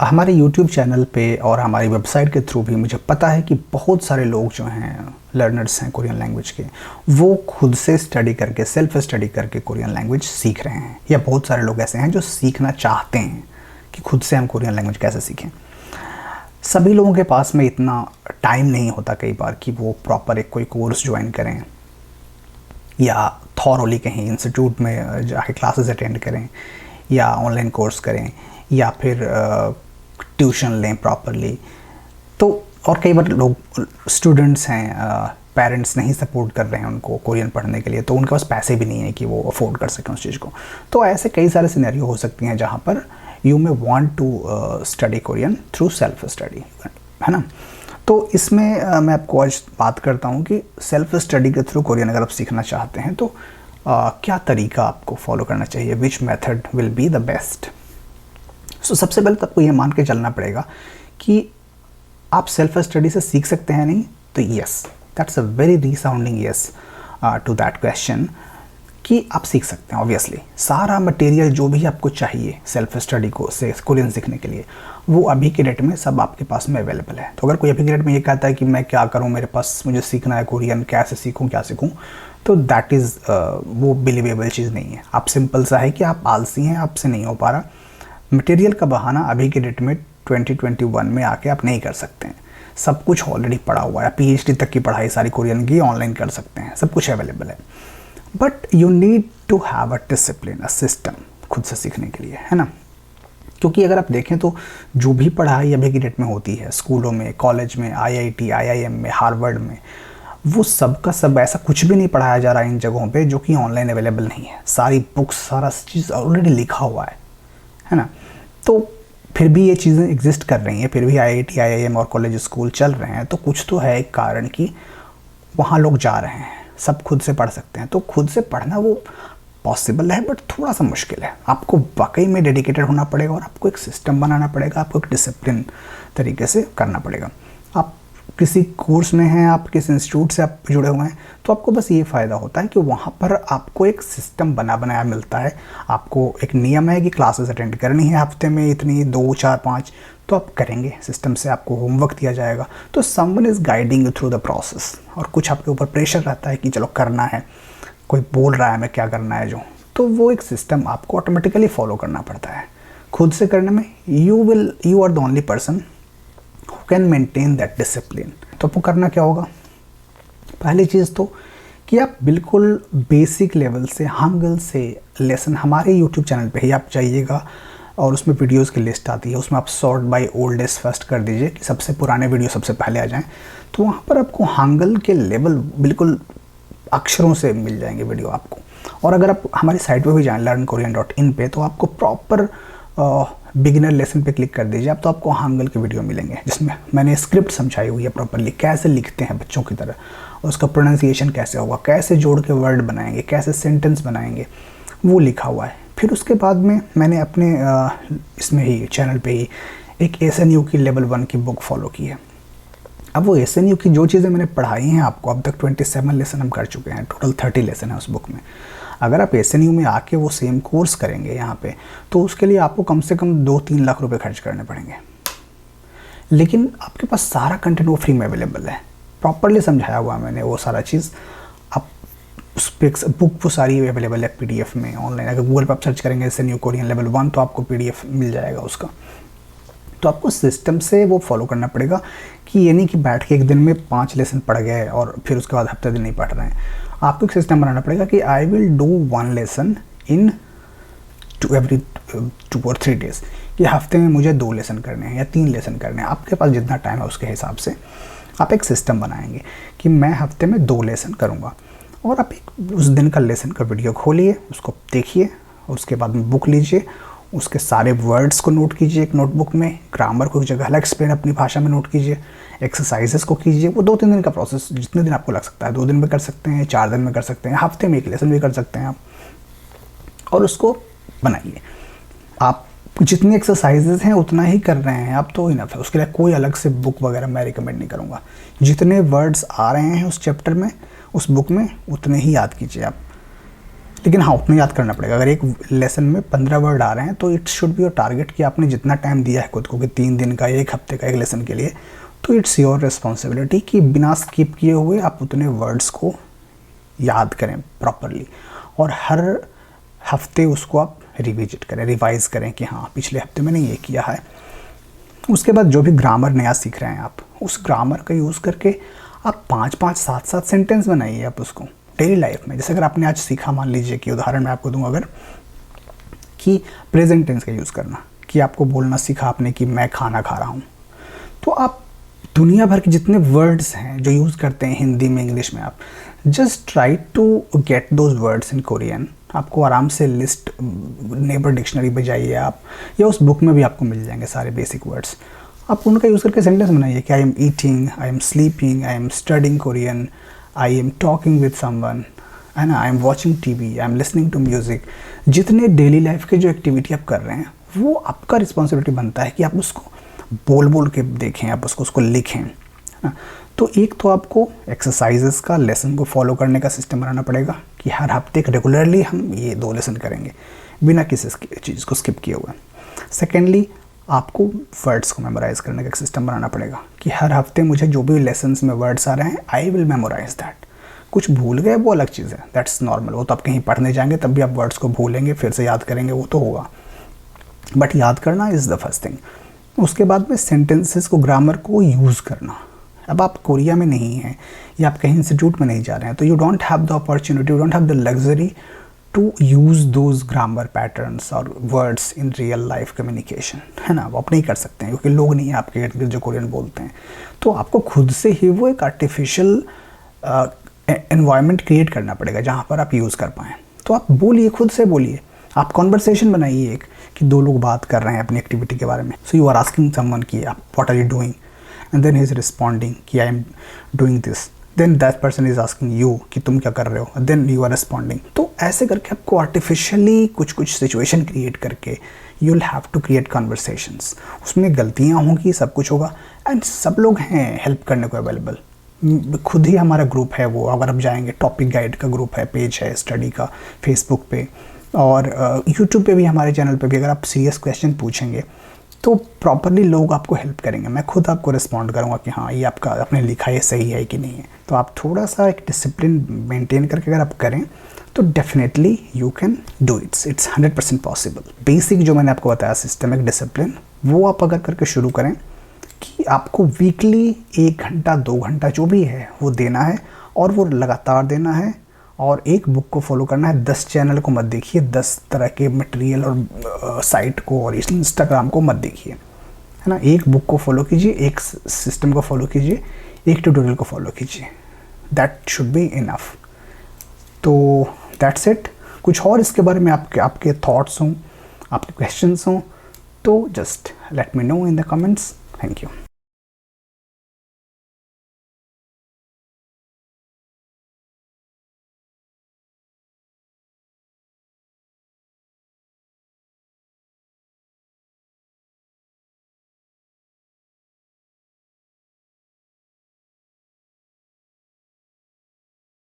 हमारे YouTube channel पे और हमारी वेबसाइट के थ्रू भी मुझे पता है कि बहुत सारे लोग जो हैं लर्नर्स हैं कोरियन लैंग्वेज के, वो खुद से स्टडी करके सेल्फ स्टडी करके कोरियन लैंग्वेज सीख रहे हैं। या बहुत सारे लोग ऐसे हैं जो सीखना चाहते हैं कि खुद से हम कोरियन लैंग्वेज कैसे सीखें। सभी लोगों के पास में इतना टाइम नहीं होता कई बार कि वो प्रॉपर एक कोई कोर्स ज्वाइन करें या थॉरली कहीं इंस्टीट्यूट में जाके क्लासेस अटेंड करें या ऑनलाइन कोर्स करें या फिर ट्यूशन लें प्रॉपरली। तो और कई बार लोग स्टूडेंट्स हैं, पेरेंट्स नहीं सपोर्ट कर रहे हैं उनको कोरियन पढ़ने के लिए, तो उनके पास पैसे भी नहीं है कि वो अफोर्ड कर सकें उस चीज़ को। तो ऐसे कई सारे सिनेरियो हो सकती हैं जहाँ पर you may want to study Korean through self study, है ना। तो इसमें मैं आपको आज बात करता हूँ कि सेल्फ स्टडी के थ्रू कोरियन अगर आप सीखना चाहते हैं तो क्या तरीका आपको फॉलो करना चाहिए, which method will be the best. So सबसे पहले तो आपको ये मान के चलना पड़ेगा कि आप सेल्फ स्टडी से सीख सकते हैं नहीं, तो yes, that's a very resounding yes to that question कि आप सीख सकते हैं। ऑब्वियसली सारा मटेरियल जो भी आपको चाहिए सेल्फ स्टडी को से कोरियन सीखने के लिए, वो अभी के डेट में सब आपके पास में अवेलेबल है। तो अगर कोई अभी के डेट में ये कहता है कि मैं क्या करूँ, मेरे पास मुझे सीखना है कोरियन, कैसे सीखूँ क्या सीखूँ, तो दैट इज़ वो बिलीवेबल चीज़ नहीं है। आप सिंपल सा है कि आप आलसी हैं, आपसे नहीं हो पा रहा। मटेरियल का बहाना अभी के डेट में 2021 में आके आप नहीं कर सकते हैं। सब कुछ ऑलरेडी पड़ा हुआ है, PhD तक की पढ़ाई सारी कोरियन की ऑनलाइन कर सकते हैं, सब कुछ अवेलेबल है। But you need to have a discipline, a system खुद से सीखने के लिए, है ना। क्योंकि अगर आप देखें तो जो भी पढ़ाई अभी की डेट में होती है स्कूलों में, कॉलेज में, IIT, IIM में, हार्वर्ड में, वो सब का सब ऐसा कुछ भी नहीं पढ़ाया जा रहा है इन जगहों पे जो कि ऑनलाइन अवेलेबल नहीं है। सारी बुक्स, सारा चीज़ ऑलरेडी लिखा हुआ है ना। तो फिर भी ये चीज़ें एग्जिस्ट कर रही हैं, फिर भी IIT, IIM और कॉलेज स्कूल चल रहे हैं, तो कुछ तो है एक कारण कि वहाँ लोग जा रहे हैं, सब खुद से पढ़ सकते हैं। तो खुद से पढ़ना वो पॉसिबल है, बट थोड़ा सा मुश्किल है। आपको वाकई में डेडिकेटेड होना पड़ेगा और आपको एक सिस्टम बनाना पड़ेगा, आपको एक डिसिप्लिन तरीके से करना पड़ेगा। आप किसी कोर्स में हैं, आप किसी इंस्टीट्यूट से आप जुड़े हुए हैं, तो आपको बस ये फ़ायदा होता है कि वहाँ पर आपको एक सिस्टम बना बनाया मिलता है। आपको एक नियम है कि क्लासेस अटेंड करनी है हफ्ते में इतनी, 2, 4, 5, तो आप करेंगे। सिस्टम से आपको होमवर्क दिया जाएगा, तो someone is guiding you through the process. और कुछ आपके ऊपर प्रेशर रहता है कि चलो करना है, कोई बोल रहा है हमें क्या करना है जो, तो वो एक सिस्टम आपको ऑटोमेटिकली फॉलो करना पड़ता है। खुद से करने में you are the only person who can maintain that discipline. तो आपको करना क्या होगा, पहली चीज़ तो कि आप बिल्कुल बेसिक लेवल से हांगल से लेसन हमारे YouTube चैनल पे ही आप जाइएगा और उसमें वीडियोस की लिस्ट आती है, उसमें आप सॉर्ट बाय ओल्डेस्ट फर्स्ट कर दीजिए कि सबसे पुराने वीडियो सबसे पहले आ जाएं। तो वहाँ पर आपको हांगल के लेवल बिल्कुल अक्षरों से मिल जाएंगे वीडियो आपको। और अगर आप हमारी साइट पे भी जाएं learnkorean.in पे, तो आपको प्रॉपर बिगिनर लेसन पे क्लिक कर दीजिए आप, तो आपको हांगल के वीडियो मिलेंगे जिसमें मैंने स्क्रिप्ट समझाई हुई है प्रॉपरली, कैसे लिखते हैं बच्चों की तरह, और उसका प्रोनाउंसिएशन कैसे होगा, कैसे जोड़ के वर्ड बनाएंगे, कैसे सेंटेंस बनाएंगे, वो लिखा हुआ है। फिर उसके बाद में मैंने अपने इसमें ही चैनल पे ही एक SNU की लेवल 1 की बुक फॉलो की है। अब वो SNU की जो चीज़ें मैंने पढ़ाई हैं आपको, अब तक 27 लेसन हम कर चुके हैं, टोटल 30 लेसन है उस बुक में। अगर आप SNU में आके वो सेम कोर्स करेंगे यहाँ पे, तो उसके लिए आपको कम से कम 2-3 लाख रुपए खर्च करने पड़ेंगे। लेकिन आपके पास सारा कंटेंट वो फ्री में अवेलेबल है, प्रॉपरली समझाया हुआ है मैंने वो सारा चीज़। आप उस पर बुक वो सारी अवेलेबल है PDF में ऑनलाइन। अगर गूगल पर आप सर्च करेंगे SNU कोरियन लेवल 1, तो आपको PDF मिल जाएगा उसका। तो आपको सिस्टम से वो फॉलो करना पड़ेगा कि ये नहीं कि बैठ के एक दिन में 5 लेसन पढ़ गए और फिर उसके बाद हफ्ते दिन नहीं पढ़ रहे हैं। आपको एक सिस्टम बनाना पड़ेगा कि I will do 1 lesson in every 2 और 3 डेज़, कि हफ्ते में मुझे 2 लेसन करने हैं या 3 लेसन करने हैं। आपके पास जितना टाइम है उसके हिसाब से आप एक सिस्टम बनाएंगे कि मैं हफ्ते में 2 लेसन करूँगा। और आप एक उस दिन का लेसन का वीडियो खोलिए, उसको देखिए, और उसके बाद में बुक लीजिए, उसके सारे वर्ड्स को नोट कीजिए एक नोटबुक में, ग्रामर को एक जगह अलग एक्सप्लेन अपनी भाषा में नोट कीजिए, एक्सरसाइजेस को कीजिए। वो 2-3 दिन का प्रोसेस, जितने दिन आपको लग सकता है, 2 दिन में कर सकते हैं, 4 दिन में कर सकते हैं, हफ्ते में 1 लेसन भी कर सकते हैं आप, और उसको बनाइए। आप जितनी एक्सरसाइजेस हैं उतना ही कर रहे हैं आप, तो इनफ है। उसके लिए कोई अलग से बुक वगैरह मैं रिकमेंड नहीं करूँगा। जितने वर्ड्स आ रहे हैं उस चैप्टर में, उस बुक में, उतने ही याद कीजिए आप। लेकिन हाँ, उतना याद करना पड़ेगा। अगर एक लेसन में 15 वर्ड आ रहे हैं तो it should be your target कि आपने जितना टाइम दिया है खुद को कि 3 दिन का या 1 हफ्ते का एक लेसन के लिए, तो इट्स योर रिस्पॉन्सिबिलिटी कि बिना स्किप किए हुए आप उतने वर्ड्स को याद करें प्रॉपरली, और हर हफ्ते उसको आप रिविजिट करें, रिवाइज करें कि हाँ पिछले हफ्ते मैंने ये किया है। उसके बाद जो भी ग्रामर नया सीख रहे हैं आप, उस ग्रामर का यूज़ करके आप 5-5, 7-7 सेंटेंस बनाइए आप उसको डेली लाइफ में। जैसे अगर आपने आज सीखा, मान लीजिए कि उदाहरण मैं आपको दूंगा अगर, कि प्रेजेंट टेंस का यूज़ करना, कि आपको बोलना सीखा आपने कि मैं खाना खा रहा हूँ, तो आप दुनिया भर के जितने वर्ड्स हैं जो यूज़ करते हैं हिंदी में, इंग्लिश में, आप just try to get those words in Korean. आपको आराम से लिस्ट नेबर डिक्शनरी पे जाइए आप, या उस बुक में भी आपको मिल जाएंगे सारे बेसिक वर्ड्स। आप उनका यूज़ करके सेंटेंस बनाइए कि I am eating, I am sleeping, I am studying Korean, I am talking with someone, है ना, I am watching TV, I am listening to music. जितने डेली लाइफ के जो एक्टिविटी आप कर रहे हैं वो आपका रिस्पॉन्सिबिलिटी बनता है कि आप उसको बोल बोल के देखें, आप उसको लिखें, है ना। तो एक तो आपको एक्सरसाइजेस का, लेसन को फॉलो करने का सिस्टम बनाना पड़ेगा कि हर हफ्ते रेगुलरली हम ये 2 लेसन करेंगे बिना किसी चीज़ को स्किप किए हुए। सेकेंडली, आपको वर्ड्स को मेमोराइज़ करने का एक सिस्टम बनाना पड़ेगा कि हर हफ्ते मुझे जो भी लेसन्स में वर्ड्स आ रहे हैं, आई विल मेमोराइज दैट। कुछ भूल गए वो अलग चीज़ है, दैट्स नॉर्मल, वो तो आप कहीं पढ़ने जाएंगे तब भी आप वर्ड्स को भूलेंगे, फिर से याद करेंगे, वो तो होगा, बट याद करना इज़ द फर्स्ट थिंग। उसके बाद में सेंटेंसेस को, ग्रामर को यूज़ करना। अब आप कोरिया में नहीं हैं या आप कहीं इंस्टीट्यूट में नहीं जा रहे हैं, तो you don't have the opportunity, you don't have the luxury to use those grammar patterns और words in real life communication, है ना। वो आप नहीं कर सकते हैं क्योंकि लोग नहीं हैं आपके इर्द गिर्द जो कोरियन बोलते हैं। तो आपको खुद से ही वो एक आर्टिफिशियल एनवायरनमेंट क्रिएट करना पड़ेगा जहाँ पर आप यूज़ कर पाएँ। तो आप बोलिए, खुद से बोलिए, आप कॉन्वर्सेशन बनाइए एक, कि 2 लोग बात कर रहे हैं अपनी एक्टिविटी के बारे में। So you are asking someone कि आप what are you doing, and then he is responding कि I am doing this, then that person is asking you कि तुम क्या कर रहे हो, देन यू आर रिस्पॉन्डिंग। तो ऐसे करके आपको आर्टिफिशियली कुछ सिचुएशन क्रिएट करके you will have to create conversations. उसमें गलतियाँ होंगी, सब कुछ होगा, एंड सब लोग हैं हेल्प करने को अवेलेबल। खुद ही हमारा ग्रुप है वो, अगर आप जाएंगे टॉपिक गाइड का ग्रुप है, पेज है स्टडी का फेसबुक पे, और यूट्यूब पे भी, हमारे चैनल पे भी। अगर आप सीरियस क्वेश्चन पूछेंगे तो प्रॉपरली लोग आपको हेल्प करेंगे, मैं खुद आपको रिस्पॉन्ड करूँगा कि हाँ ये आपका आपने लिखा है सही है कि नहीं है। तो आप थोड़ा सा एक डिसिप्लिन मेंटेन करके अगर आप करें तो definitely you can do it's 100% possible. Basic जो मैंने आपको बताया सिस्टमिक डिसिप्लिन, वो आप अगर करके शुरू करें कि आपको वीकली 1 घंटा 2 घंटा जो भी है वो देना है, और वो लगातार देना है, और एक बुक को फॉलो करना है। 10 चैनल को मत देखिए, 10 तरह के मटेरियल और साइट को और इंस्टाग्राम को मत देखिए, है ना। एक बुक को फॉलो कीजिए, एक सिस्टम को फॉलो कीजिए, एक ट्यूटोरियल को फॉलो कीजिए, दैट शुड बी इनफ। तो दैट्स इट। कुछ और इसके बारे में आपके थॉट्स हों, आपके क्वेश्चंस हों, तो just let me know in the comments. Thank you.